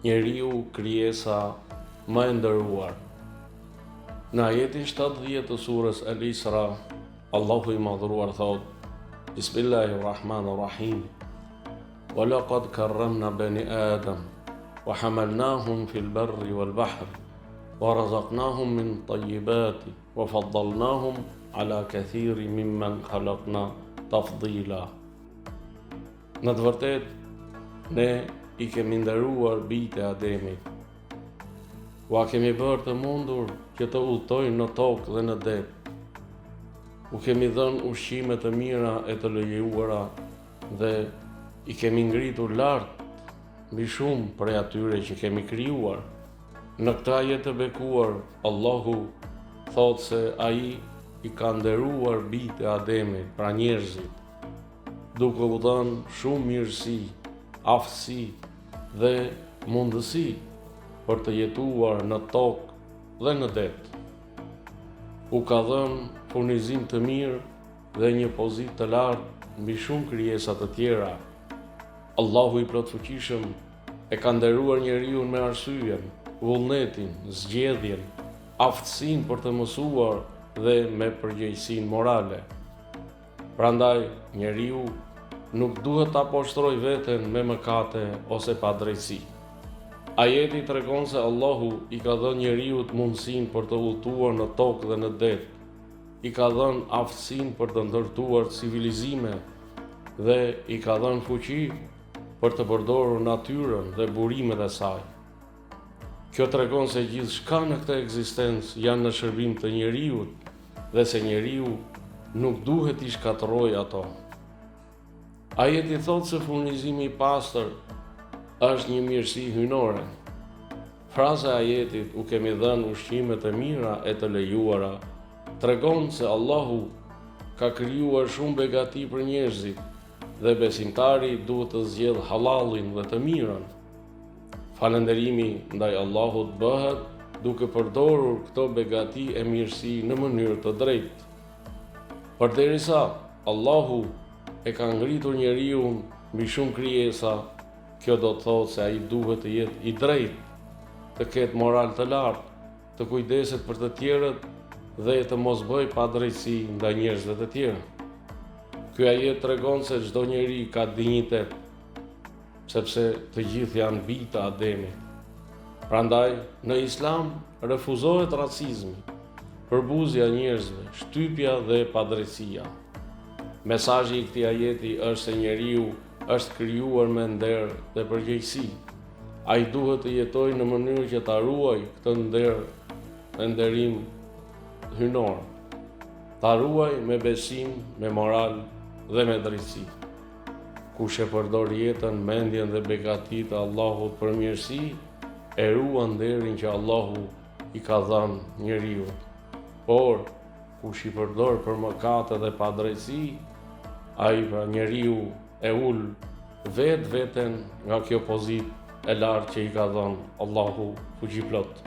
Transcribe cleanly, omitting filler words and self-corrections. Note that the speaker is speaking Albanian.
njeriu krijesa më e nderuar. Në ajetin 70 të surës Al-Isra, Allahu i madhruar thot: Bismillahirrahmanirrahim. Wa laqad karramna bani Adam wa hamalnahum fil barri wal bahri wa razaqnahum min tayyibati wa faddalnahum ala kathiri mimman khalaqna tafdila. Në të vërtet, ne i kemi nderuar bijtë e Ademit. Ua kemi bërë të mundur që të udhtojnë në tokë dhe në det. U kemi dhënë ushqime të mira e të lejuara dhe i kemi ngritur lart mbi shumë prej atyre që kemi krijuar. Në këtë ajet të bekuar, Allahu thotë se ai i ka nderuar bijtë e Ademit, pra njerëzit, duke u dhënë shumë mirësi, aftësi dhe mundësi për të jetuar në tokë dhe në det. U ka dhënë furnizim të mirë dhe një pozitë të lartë mbi shumë krijesa të tjera. Allahu i plotfuqishëm e ka nderuar njeriu me arsyeën, vullnetin, zgjedhjen, aftësinë për të mësuar dhe me përgjegjësinë morale. Prandaj njeriu nuk duhet ta poshtrojë veten me mëkate ose padrejtësi. Ajeti tregon se Allahu i ka dhënë njeriut mundësinë për të udhëtuar në tokë dhe në det. I ka dhënë aftësinë për të ndërtuar civilizime dhe i ka dhënë fuqi për të përdorur natyrën dhe burimet e saj. Kjo tregon se gjithçka në këtë ekzistencë janë në shërbim të njeriut dhe se njeriu nuk duhet i shkatërrojë ato. Ajeti thotë se furnizimi i pastër është një mirësi hyjnore. Fraza e ajetit "u kemi dhënë ushqime të mira e të lejuara" tregon se Allahu ka krijuar shumë begati për njerëzit dhe besimtari duhet të zgjedhë halallin dhe të mirën. Falënderimi ndaj Allahut bëhet duke përdorur këto begati e mirësi në mënyrë të drejtë. Përderisa Allahu e ka ngritur njeriu mbi shumë krijesa, kjo do të thotë se ai duhet të jetë i drejtë, të ketë moral të lartë, të kujdeset për të tjerët dhe të mos bëjë padrejtësi ndaj njerëzve të tjerë. Ky ajet tregon se çdo njeri ka dinjitet, sepse të gjithë janë bijtë të Ademit. Prandaj, në Islam refuzohet racizmi, përbuzja e njerëzve, shtypja dhe padrejtësia. Mesazhi i këtij ajeti është se njeriu është krijuar me nder dhe përgjegjësi. Ai duhet të jetojë në mënyrë që ta ruajë këtë nder dhe nderim hyjnor. Ta ruajë me besim, me moral dhe me drejtësi. Kush e përdor jetën, mendjen dhe begatitë e Allahut për mirësi, e ruan nderin që Allahu i ka dhënë njeriu. Por kush i përdor për mëkate dhe padrejtësi, ai pra njeriu e ul veten nga kjo pozitë e lartë që i ka dhënë Allahu fuqiplot.